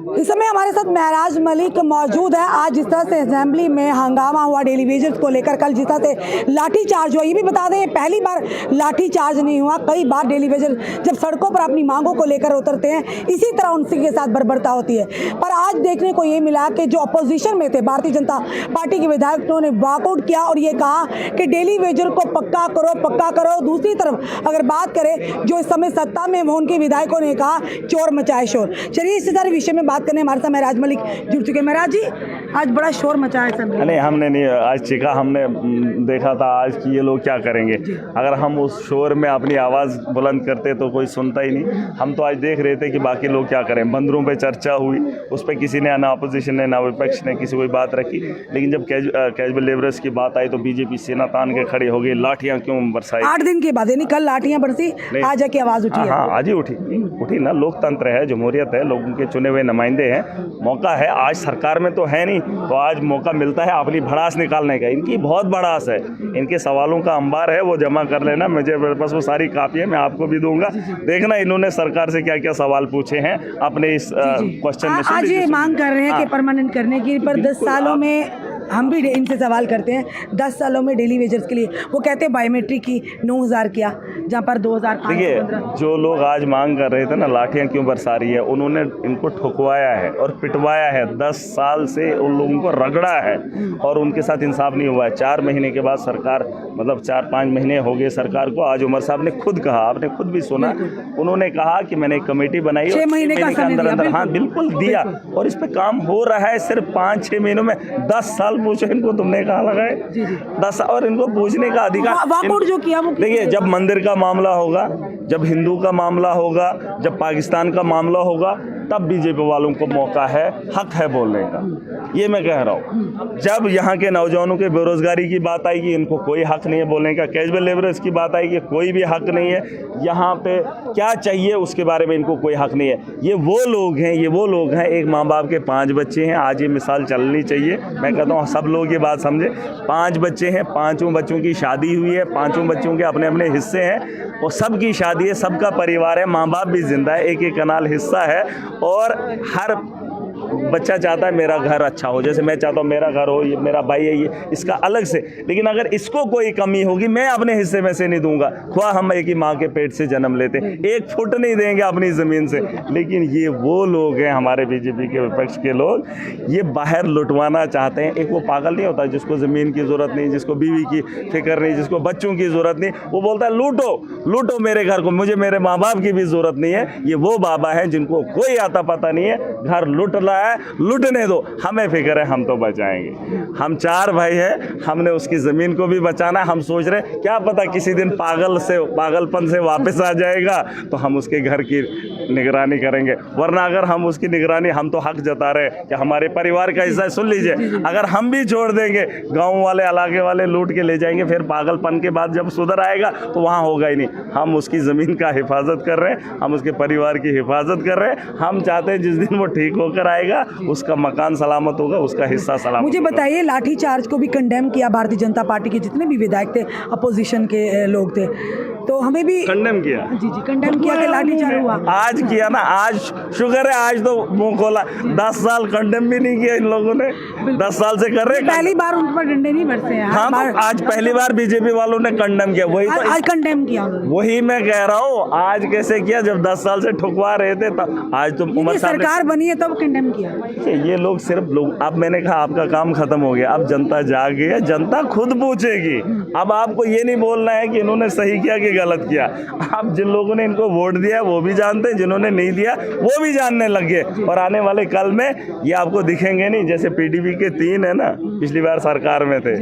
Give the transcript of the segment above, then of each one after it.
इस समय हमारे साथ महराज मलिक मौजूद है। आज जिस तरह से असेंबली में हंगामा हुआ डेली वेजेस को लेकर, कल जिस तरह से लाठी चार्ज हुआ, ये भी बता दें पहली बार लाठी चार्ज नहीं हुआ, कई बार डेली वेजेस जब सड़कों पर अपनी मांगों को लेकर उतरते हैं इसी तरह उनके साथ बर्बरता होती है। पर आज देखने को ये मिला कि जो अपोजिशन में थे भारतीय जनता पार्टी के विधायकों ने वॉकआउट किया और ये कहा कि डेली वेजर को पक्का करो, पक्का करो। दूसरी तरफ अगर बात करें जो इस समय सत्ता में वो उनके विधायकों ने कहा चोर मचाए शोर। चलिए इस सारे विषय में बात करने हमारे साथ महराज मलिक जुड़ चुके हैं। महराज जी, आज बड़ा शोर मचा है। नहीं, हमने नहीं आज चीखा, हमने देखा था आज कि ये लोग क्या करेंगे। अगर हम उस शोर में अपनी आवाज़ बुलंद करते तो कोई सुनता ही नहीं। हम तो आज देख रहे थे कि बाकी लोग क्या करें। बंदरों पे चर्चा हुई, उस पर किसी ने, ना अपोजिशन ने ना विपक्ष ने किसी कोई बात रखी, लेकिन जब कैजुअल लेबरर्स की बात आई तो बीजेपी सेना तान के खड़े हो गई। लाठियाँ क्यों बरसाई? 8 दिन के बाद, यानी कल लाठियाँ बरसी, आज जाके आवाज़ उठी। हाँ, आज ही उठी ना। लोकतंत्र है, जमहूरियत है, लोगों के चुने हुए नुमाइंदे हैं, मौका है। आज सरकार में तो है नहीं, तो आज मौका मिलता है अपनी भड़ास निकालने का। इनकी बहुत भड़ास है, इनके सवालों का अंबार है, वो जमा कर लेना। मुझे मेरे पास वो सारी कापियाँ मैं आपको भी दूंगा, देखना इन्होंने सरकार से क्या क्या सवाल पूछे हैं अपने इस क्वेश्चन में। आज ये मांग कर रहे हैं कि परमानेंट करने की, पर 10 सालों में हम भी इनसे सवाल करते हैं, 10 सालों में डेली वेजर्स के लिए वो कहते हैं बायोमेट्रिक की 9,000 किया, जहाँ पर 2015। देखिए, जो लोग आज मांग कर रहे थे ना लाठियाँ क्यों बरसा रही है, उन्होंने इनको ठुकवाया है और पिटवाया है। 10 साल से उन लोगों को रगड़ा है और उनके साथ इंसाफ नहीं हुआ है। 4 महीने के बाद सरकार, मतलब 4-5 महीने हो गए सरकार को। आज उमर साहब ने खुद कहा, आपने खुद भी सुना, उन्होंने कहा कि मैंने एक कमेटी बनाई, 6 महीने के अंदर हाँ बिल्कुल दिया, और इस पर काम हो रहा है। सिर्फ 5-6 महीनों में 10 साल पूछो इनको, तुमने कहा लगाए 10, और इनको पूछने का अधिकार जो किया वो। देखिए, जब मंदिर का मामला होगा, जब हिंदू का मामला होगा, जब पाकिस्तान का मामला होगा, तब बीजेपी वालों को मौका है, हक है बोलने का। ये मैं कह रहा हूँ। जब यहाँ के नौजवानों के बेरोजगारी की बात आएगी, इनको कोई हक नहीं है बोलने का। कैजुअल लेबरर्स की बात आएगी, कोई भी हक नहीं है। यहाँ पे क्या चाहिए उसके बारे में इनको कोई हक नहीं है। ये वो लोग हैं, एक माँ बाप के 5 बच्चे हैं। आज ये मिसाल चलनी चाहिए। मैं कहता हूँ सब लोग ये बात समझे। 5 बच्चे हैं, 5 बच्चों की शादी हुई है, 5 बच्चों के अपने अपने हिस्से हैं, और सबकी शादी है, सबका परिवार है, माँ बाप भी जिंदा है, एक कनाल हिस्सा है, और हर बच्चा चाहता है मेरा घर अच्छा हो। जैसे मैं चाहता हूँ मेरा घर हो, ये मेरा भाई है, ये इसका अलग से। लेकिन अगर इसको कोई कमी होगी, मैं अपने हिस्से में से नहीं दूंगा। ख्वाह हम एक ही माँ के पेट से जन्म लेते, 1 फुट नहीं देंगे अपनी ज़मीन से। लेकिन ये वो लोग हैं, हमारे बीजेपी के विपक्ष के लोग, ये बाहर लुटवाना चाहते हैं। एक वो पागल नहीं होता जिसको ज़मीन की ज़रूरत नहीं, जिसको बीवी की फिक्र नहीं, जिसको बच्चों की ज़रूरत नहीं, वो बोलता है लूटो मेरे घर को, मुझे मेरे माँ बाप की भी ज़रूरत नहीं है। ये वो बाबा हैं जिनको कोई आता पता नहीं है, घर लूट रहा है, लूटने दो, हमें फिक्र है, हम तो बचाएंगे। हम 4 भाई हैं, हमने उसकी ज़मीन को भी बचाना है। हम सोच रहे हैं क्या पता किसी दिन पागलपन से वापस आ जाएगा तो हम उसके घर की निगरानी करेंगे। वरना अगर हम उसकी निगरानी, हम तो हक जता रहे हैं कि हमारे परिवार का हिस्सा, सुन लीजिए, अगर हम भी छोड़ देंगे, गाँव वाले इलाके वाले लूट के ले जाएंगे, फिर पागलपन के बाद जब सुधर आएगा तो वहाँ होगा ही नहीं। हम उसकी ज़मीन का हिफाजत कर रहे हैं, हम उसके परिवार की हिफाजत कर रहे हैं। हम चाहते हैं जिस दिन वो ठीक होकर आएगा, उसका मकान सलामत होगा, उसका हिस्सा सलामत। मुझे बताइए, लाठी चार्ज को भी कंडेम किया भारतीय जनता पार्टी के जितने भी विधायक थे, अपोजिशन के लोग थे, तो हमें भी कंडेम किया। जी कंडेम किया कि लाठी चार्ज हुआ। आज किया ना, आज शुक्र है, आज तो मुंह खोला। 10 साल कंडेम भी नहीं किया इन लोगों ने, 10 साल से कर रहे। पहली बार उन पर डंडे नहीं बरसे हैं। हाँ, आज पहली बार बीजेपी वालों ने कंडेम किया। वही तो आज कंडेम किया, वही मैं कह रहा हूँ। आज कैसे किया, जब 10 साल से ठुकवा रहे थे, तब आज तो उमर साहब सरकार बनी है तब कंडेम किया। ये लोग सिर्फ लोग, अब मैंने कहा आपका काम खत्म हो गया, अब जनता जाग गई है, जनता खुद पूछेगी। अब आपको ये नहीं बोलना है कि इन्होंने सही किया कि गलत किया। आप जिन लोगों ने इनको वोट दिया वो भी जानते हैं, जिन्होंने नहीं दिया वो भी जानने लग गए। और आने वाले कल में ये आपको दिखेंगे नहीं, जैसे पीडीपी के 3 है ना, पिछली बार सरकार में थे,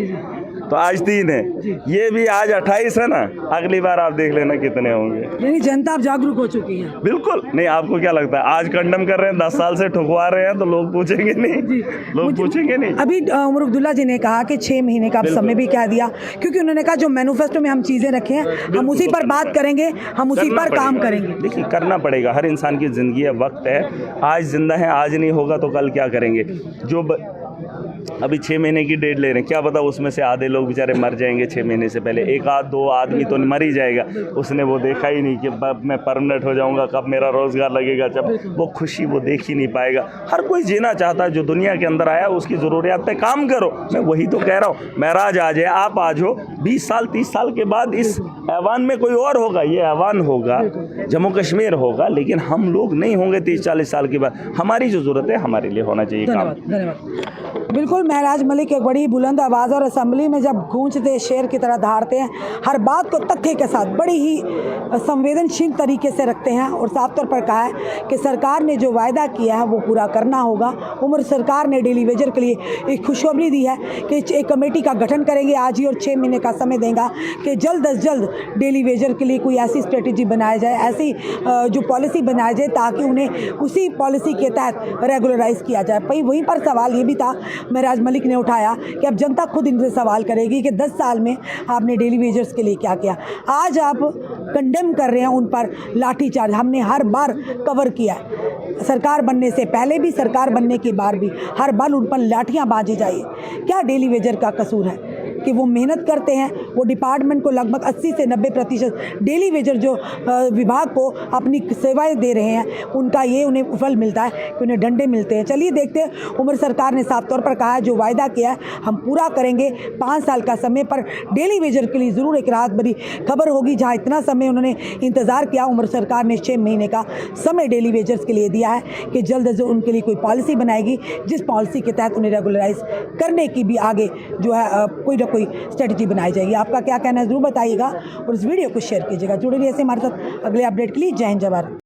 तो आज 3 है, ये भी आज 28 है ना, अगली बार आप देख लेना कितने होंगे। यानी जनता अब जागरूक हो चुकी है। बिल्कुल। नहीं, आपको क्या लगता है, आज कंडम कर रहे हैं, 10 साल से ठुकवा रहे हैं, तो लोग पूछेंगे नहीं? लोग पूछेंगे नहीं। अभी उमर अब्दुल्ला जी ने कहा कि 6 महीने का समय भी कह दिया, क्योंकि उन्होंने कहा जो मैनिफेस्टो में हम चीजें रखे हैं, हम उसी पर बात करेंगे, हम उसी पर काम करेंगे। देखिए, करना पड़ेगा, हर इंसान की जिंदगी है, वक्त है। आज जिंदा है, आज नहीं होगा तो कल क्या करेंगे। जो अभी 6 महीने की डेट ले रहे हैं, क्या पता उसमें से आधे लोग बेचारे मर जाएंगे 6 महीने से पहले। एक आध दो आदमी तो मर ही जाएगा, उसने वो देखा ही नहीं कि मैं परमानेंट हो जाऊंगा, कब मेरा रोज़गार लगेगा, जब वो खुशी वो देख ही नहीं पाएगा। हर कोई जीना चाहता है, जो दुनिया के अंदर आया उसकी ज़रूरियात पे काम करो। मैं वही तो कह रहा हूँ, महराज आ जाए, आप आ जाओ, 20 साल 30 साल के बाद इस ऐवान में कोई और होगा, ये ऐवान होगा, जम्मू कश्मीर होगा, लेकिन हम लोग नहीं होंगे 30-40 साल के बाद। हमारी जो ज़रूरत है हमारे लिए होना चाहिए काम। धन्यवाद। बिल्कुल, महराज मलिक एक बड़ी बुलंद आवाज़ और असेंबली में जब गूंजते शेर की तरह धारते हैं, हर बात को तथ्य के साथ बड़ी ही संवेदनशील तरीके से रखते हैं और साफ तौर पर कहा है कि सरकार ने जो वायदा किया है वो पूरा करना होगा। उम्र सरकार ने डेली वेजर के लिए एक खुशखबरी दी है कि एक कमेटी का गठन करेंगे आज ही और 6 महीने का समय देगा कि जल्द अज जल्द डेली वेजर के लिए कोई ऐसी स्ट्रेटजी बनाया जाए, ऐसी जो पॉलिसी बनाया जाए ताकि उन्हें उसी पॉलिसी के तहत रेगुलराइज किया जाए। वहीं पर सवाल ये भी था, महराज मलिक ने उठाया कि अब जनता खुद इनसे सवाल करेगी कि 10 साल में आपने डेली वेजर्स के लिए क्या किया। आज आप कंडेम कर रहे हैं उन पर लाठीचार्ज, हमने हर बार कवर किया है, सरकार बनने से पहले भी, सरकार बनने के बाद भी हर बार उन पर लाठियाँ बांधी जाइए। क्या डेली वेजर का कसूर है कि वो मेहनत करते हैं, वो डिपार्टमेंट को लगभग 80 से 90% डेली वेजर जो विभाग को अपनी सेवाएं दे रहे हैं, उनका ये उन्हें फल मिलता है कि उन्हें डंडे मिलते हैं। चलिए देखते हैं, उमर सरकार ने साफ तौर पर कहा है जो वायदा किया है हम पूरा करेंगे। 5 साल का समय पर डेली वेजर के लिए ज़रूर एक राहत भरी खबर होगी। जहाँ इतना समय उन्होंने इंतज़ार किया, उमर सरकार ने 6 महीने का समय डेली वेजर्स के लिए दिया है कि जल्द अज उनके लिए कोई पॉलिसी बनाएगी जिस पॉलिसी के तहत उन्हें रेगुलराइज करने की भी आगे जो है कोई स्ट्रेटजी बनाई जाएगी। आपका क्या कहना है ज़रूर बताइएगा और इस वीडियो को शेयर कीजिएगा। जुड़े रहिए ऐसे हमारे साथ अगले अपडेट के लिए। जय हिंद, जय भारत।